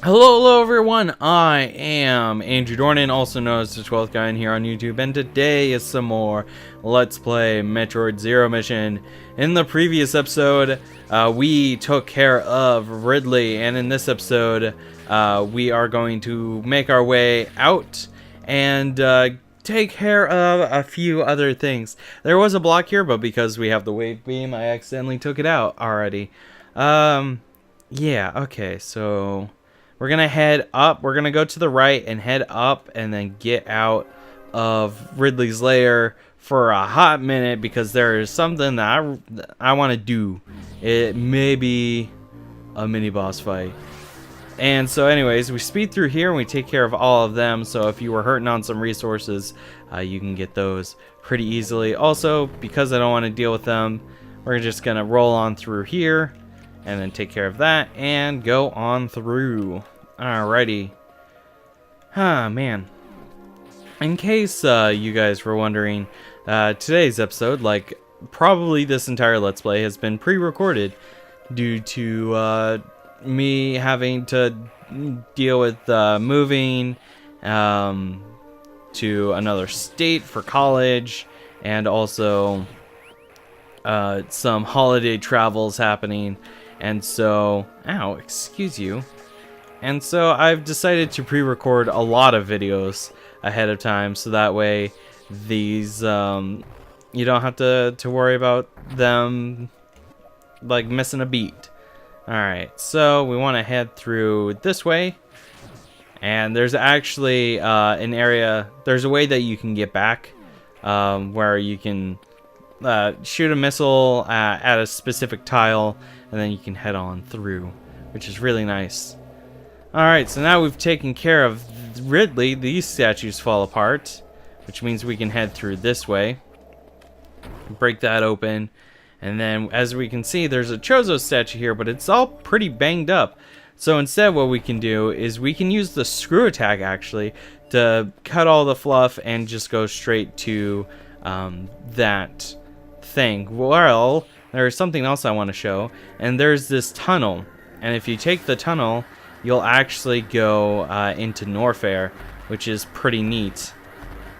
Hello everyone, I am Andrew Dornan, also known as the 12th guy in here on YouTube, and today is some more Let's Play Metroid Zero Mission. In the previous episode, we took care of Ridley, and in this episode, we are going to make our way out and take care of a few other things. There was a block here, but because we have the wave beam, I accidentally took it out already. Yeah, okay, so we're going to head up. We're going to go to the right and head up and then get out of Ridley's lair for a hot minute because there is something that I want to do. It may be a mini boss fight. And so anyways, we speed through here and we take care of all of them. So if you were hurting on some resources, you can get those pretty easily. Also, because I don't want to deal with them, we're just going to roll on through here and then take care of that and go on through. Alrighty. Man. In case you guys were wondering, today's episode, like probably this entire Let's Play, has been pre-recorded due to me having to deal with moving to another state for college, and also some holiday travels happening. And so, ow, excuse you. And so I've decided to pre-record a lot of videos ahead of time, so that way these, you don't have to worry about them, like, missing a beat. Alright, so we want to head through this way. And there's actually an area, there's a way that you can get back, where you can shoot a missile at a specific tile, and then you can head on through, which is really nice. Alright, so now we've taken care of Ridley. These statues fall apart, which means we can head through this way. Break that open. And then, as we can see, there's a Chozo statue here, but it's all pretty banged up. So instead, what we can do is we can use the screw attack, actually, to cut all the fluff and just go straight to that thing. Well, there's something else I want to show, and there's this tunnel. And if you take the tunnel, you'll actually go into Norfair, which is pretty neat.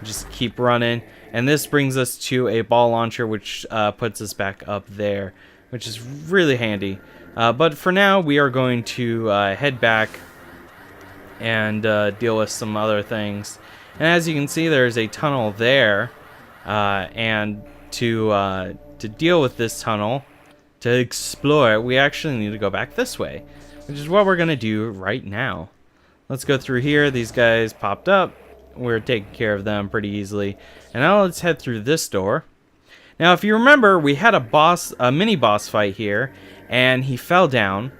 Just keep running, and this brings us to a ball launcher, which puts us back up there, which is really handy. But for now, we are going to head back and deal with some other things. And as you can see, there's a tunnel there, and to deal with this tunnel, to explore it, we actually need to go back this way, which is what we're going to do right now. Let's go through here. These guys popped up. We're taking care of them pretty easily. And now let's head through this door. Now, if you remember, we had a mini boss fight here, and he fell down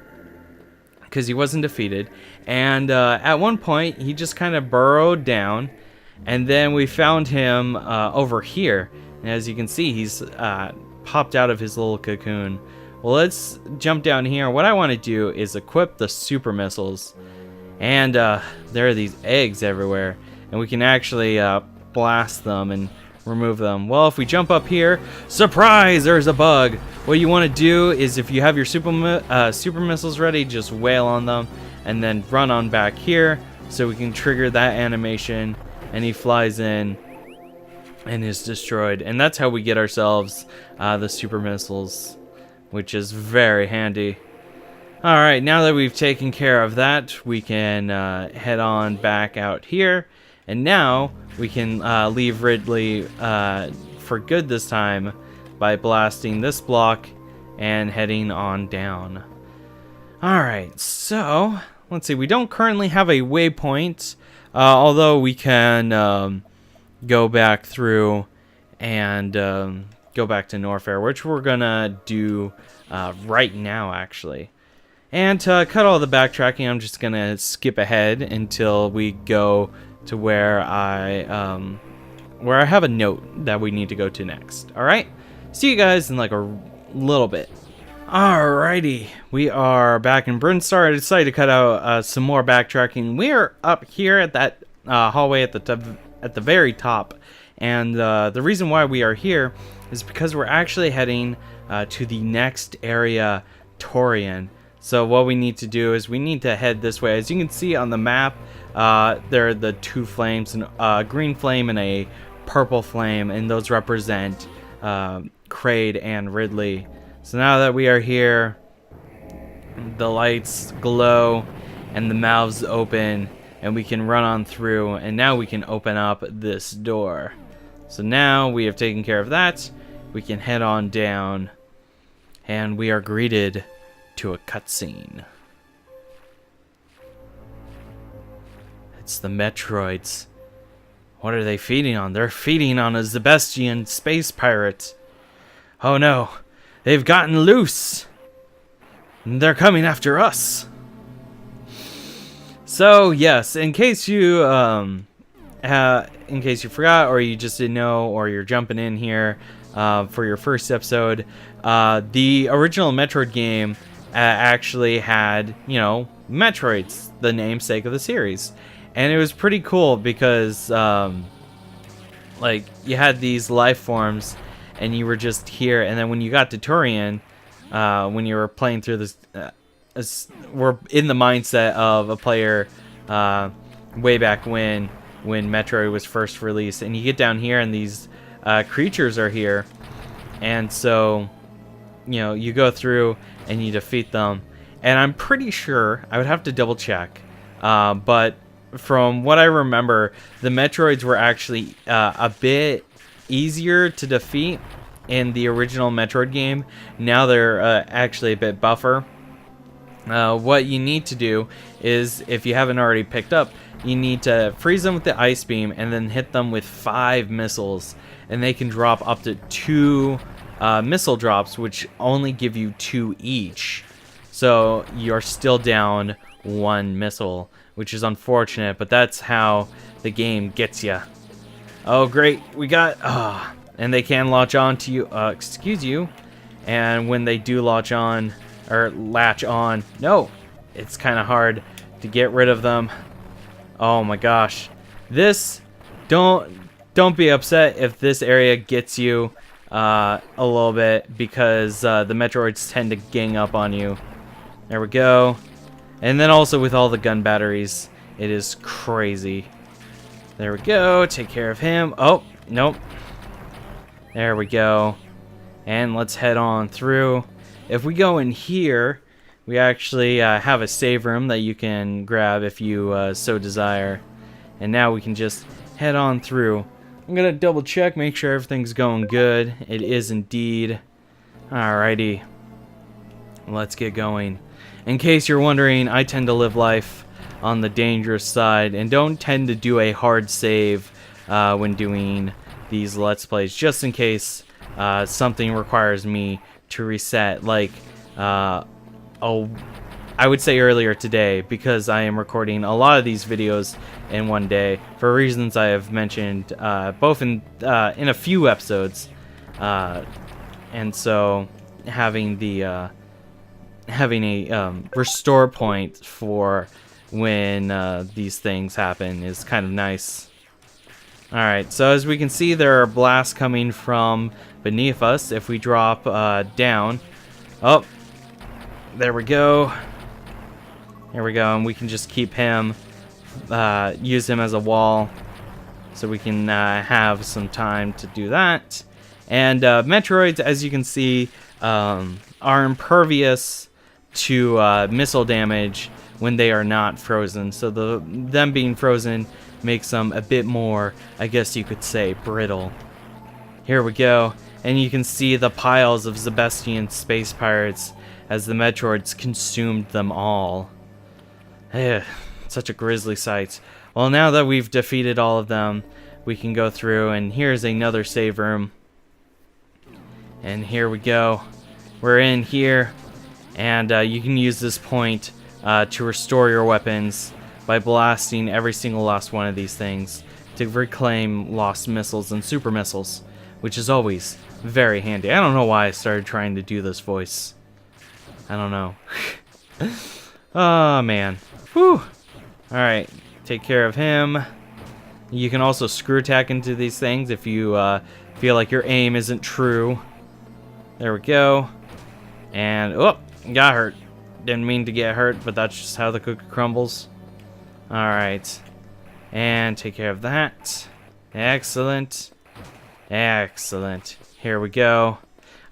because he wasn't defeated. And at one point, he just kind of burrowed down, and then we found him over here. And as you can see, he's popped out of his little cocoon. Well, let's jump down here. What I want to do is equip the super missiles. And there are these eggs everywhere, and we can actually blast them and remove them. Well, if we jump up here, surprise, there's a bug. What you want to do is, if you have your super missiles ready, just wail on them and then run on back here so we can trigger that animation, and he flies in and is destroyed. And that's how we get ourselves the super missiles, which is very handy. Alright, now that we've taken care of that, we can head on back out here. And now we can leave Ridley for good this time by blasting this block and heading on down. Alright, so let's see. We don't currently have a waypoint, although we can go back through and go back to Norfair, which we're gonna do right now, actually. And to cut all the backtracking, I'm just gonna skip ahead until we go to where I have a note that we need to go to next. All right, see you guys in like a little bit. Alrighty, we are back in Brinstar. I decided to cut out some more backtracking. We are up here at that hallway at the very top, and the reason why we are here is because we're actually heading to the next area, Tourian. So what we need to do is we need to head this way. As you can see on the map, there are the two flames, a green flame and a purple flame, and those represent Kraid and Ridley. So now that we are here, the lights glow and the mouths open, and we can run on through, and now we can open up this door. So now we have taken care of that. We can head on down, and we are greeted to a cutscene. It's the Metroids. What are they feeding on? They're feeding on a Sebastian space pirate. Oh no, they've gotten loose. They're coming after us. So yes, in case you forgot, or you just didn't know, or you're jumping in here for your first episode, the original Metroid game actually had, Metroids, the namesake of the series, and it was pretty cool because like you had these life forms, and you were just here, and then when you got to Tourian, when you were playing through this, we're in the mindset of a player way back when Metroid was first released, and you get down here and these creatures are here, and so you go through and you defeat them, and I'm pretty sure, I would have to double check, but from what I remember, the Metroids were actually a bit easier to defeat in the original Metroid game. Now they're actually a bit buffer. What you need to do is, if you haven't already picked up, you need to freeze them with the ice beam and then hit them with 5 missiles, and they can drop up to 2 missile drops, which only give you 2 each. So you're still down 1 missile, which is unfortunate, but that's how the game gets you. Oh great, we got and they can latch on to you, excuse you, and when they do latch on, no, it's kind of hard to get rid of them. Oh my gosh, this, don't be upset if this area gets you a little bit, because the Metroids tend to gang up on you. There we go. And then also with all the gun batteries, it is crazy. There we go, take care of him. Oh, nope. There we go. And let's head on through. If we go in here, we actually have a save room that you can grab if you so desire. And now we can just head on through. I'm gonna double check, make sure everything's going good. It is indeed. Alrighty. Let's get going. In case you're wondering, I tend to live life on the dangerous side and don't tend to do a hard save when doing these Let's Plays, just in case something requires me to reset, like I would say earlier today, because I am recording a lot of these videos in one day for reasons I have mentioned both in a few episodes, and so having a restore point for when these things happen is kind of nice. Alright, so as we can see, there are blasts coming from beneath us. If we drop down, oh, there we go. There we go, and we can just keep him, use him as a wall, so we can have some time to do that. And Metroids, as you can see, are impervious to missile damage when they are not frozen. So them being frozen makes them a bit more, I guess you could say, brittle. Here we go, and you can see the piles of Sebastian space pirates as the Metroids consumed them all. Such a grisly sight. Well, now that we've defeated all of them, we can go through, and here's another save room. And here we go. We're in here, and you can use this point to restore your weapons by blasting every single last one of these things to reclaim lost missiles and super missiles, which is always very handy. I don't know why I started trying to do this voice. I don't know. Oh man. Whew. Alright, take care of him. You can also screw attack into these things if you feel like your aim isn't true. There we go. And, oh, got hurt. Didn't mean to get hurt, but that's just how the cookie crumbles. Alright. And take care of that. Excellent. Excellent. Here we go.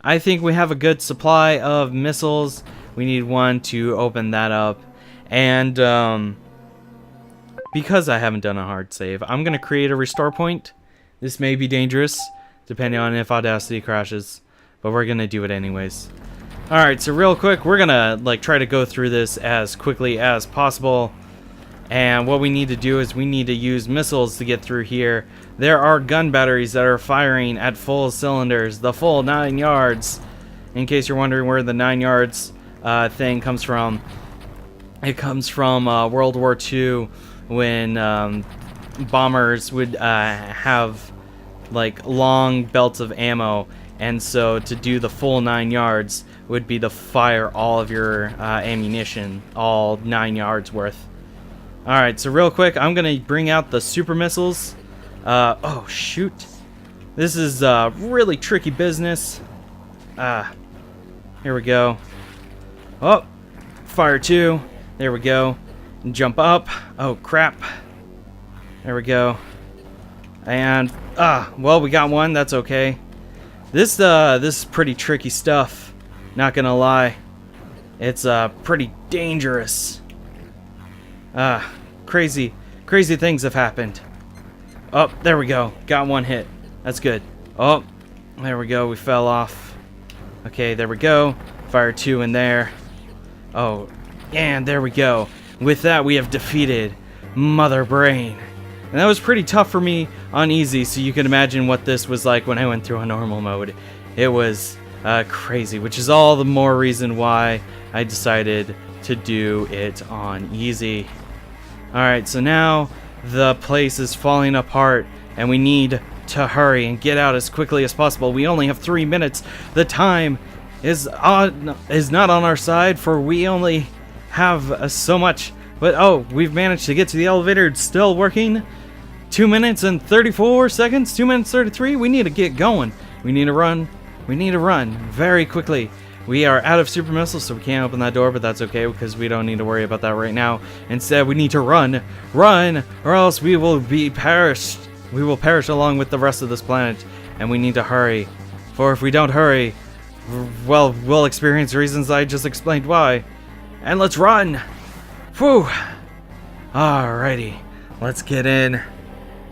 I think we have a good supply of missiles. We need one to open that up. And because I haven't done a hard save, I'm going to create a restore point. This may be dangerous, depending on if Audacity crashes. But we're going to do it anyways. Alright, so real quick, we're going to like try to go through this as quickly as possible. And what we need to do is we need to use missiles to get through here. There are gun batteries that are firing at full cylinders, the full 9 yards. In case you're wondering where the 9 yards thing comes from, it comes from World War II when bombers would have like long belts of ammo, and so to do the full 9 yards would be to fire all of your ammunition, all 9 yards worth. Alright, so real quick, I'm going to bring out the super missiles. Oh, shoot. This is really tricky business. Here we go. Oh, fire 2. There we go. Jump up. Oh, crap. There we go. And, well, we got one. That's okay. This is pretty tricky stuff. Not gonna lie. It's pretty dangerous. Crazy things have happened. Oh, there we go. Got one hit. That's good. Oh, there we go. We fell off. Okay, there we go. Fire 2 in there. Oh, and there we go. With that, we have defeated Mother Brain. And that was pretty tough for me on easy, so you can imagine what this was like when I went through a normal mode. It was crazy, which is all the more reason why I decided to do it on easy. Alright, so now the place is falling apart, and we need to hurry and get out as quickly as possible. We only have 3 minutes. The time is not on our side, for we only have so much. But oh, we've managed to get to the elevator. It's still working. 2 minutes and 34 seconds. 2 minutes 33. We need to get going. We need to run. We need to run very quickly. We are out of super missiles, so we can't open that door, but that's okay because we don't need to worry about that right now. Instead, we need to run, or else we will be perished. We will perish along with the rest of this planet, and we need to hurry. For if we don't hurry, well, we'll experience reasons I just explained why. And let's run! Whew! Alrighty, let's get in.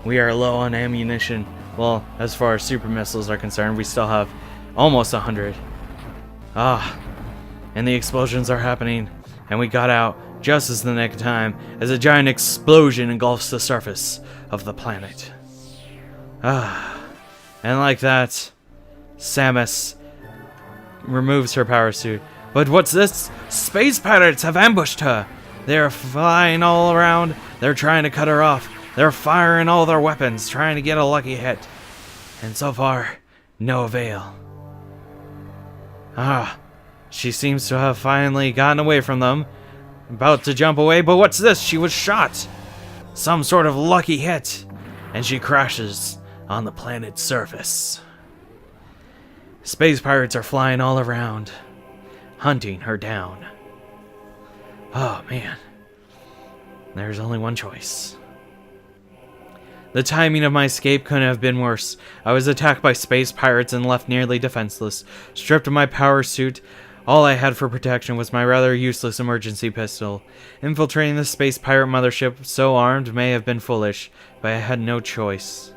We are low on ammunition. Well, as far as super missiles are concerned, we still have almost 100. And the explosions are happening, and we got out just as the nick of time as a giant explosion engulfs the surface of the planet. And like that, Samus removes her power suit. But what's this? Space pirates have ambushed her! They're flying all around, they're trying to cut her off. They're firing all their weapons, trying to get a lucky hit. And so far, no avail. She seems to have finally gotten away from them. About to jump away, but what's this? She was shot! Some sort of lucky hit, and she crashes on the planet's surface. Space pirates are flying all around, hunting her down. Oh man, there's only one choice. The timing of my escape couldn't have been worse. I was attacked by space pirates and left nearly defenseless. Stripped of my power suit, all I had for protection was my rather useless emergency pistol. Infiltrating the space pirate mothership so armed may have been foolish, but I had no choice.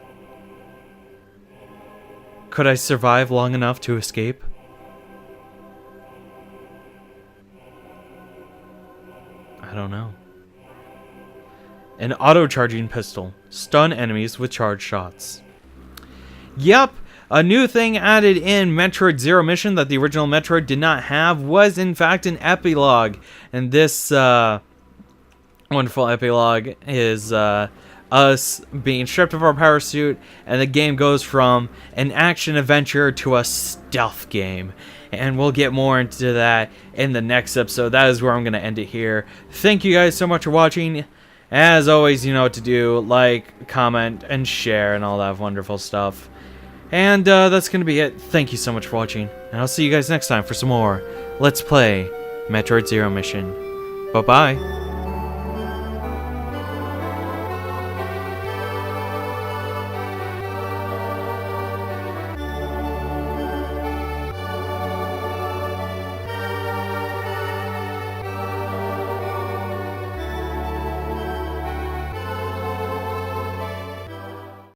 Could I survive long enough to escape? I don't know. An auto-charging pistol. Stun enemies with charged shots. Yep, a new thing added in Metroid Zero Mission that the original Metroid did not have was in fact an epilogue. And this wonderful epilogue is us being stripped of our power suit, and the game goes from an action adventure to a stealth game. And we'll get more into that in the next episode. That is where I'm going to end it here. Thank you guys so much for watching. As always, you know what to do. Like, comment, and share, and all that wonderful stuff. And that's going to be it. Thank you so much for watching. And I'll see you guys next time for some more Let's Play Metroid Zero mission. Bye-bye.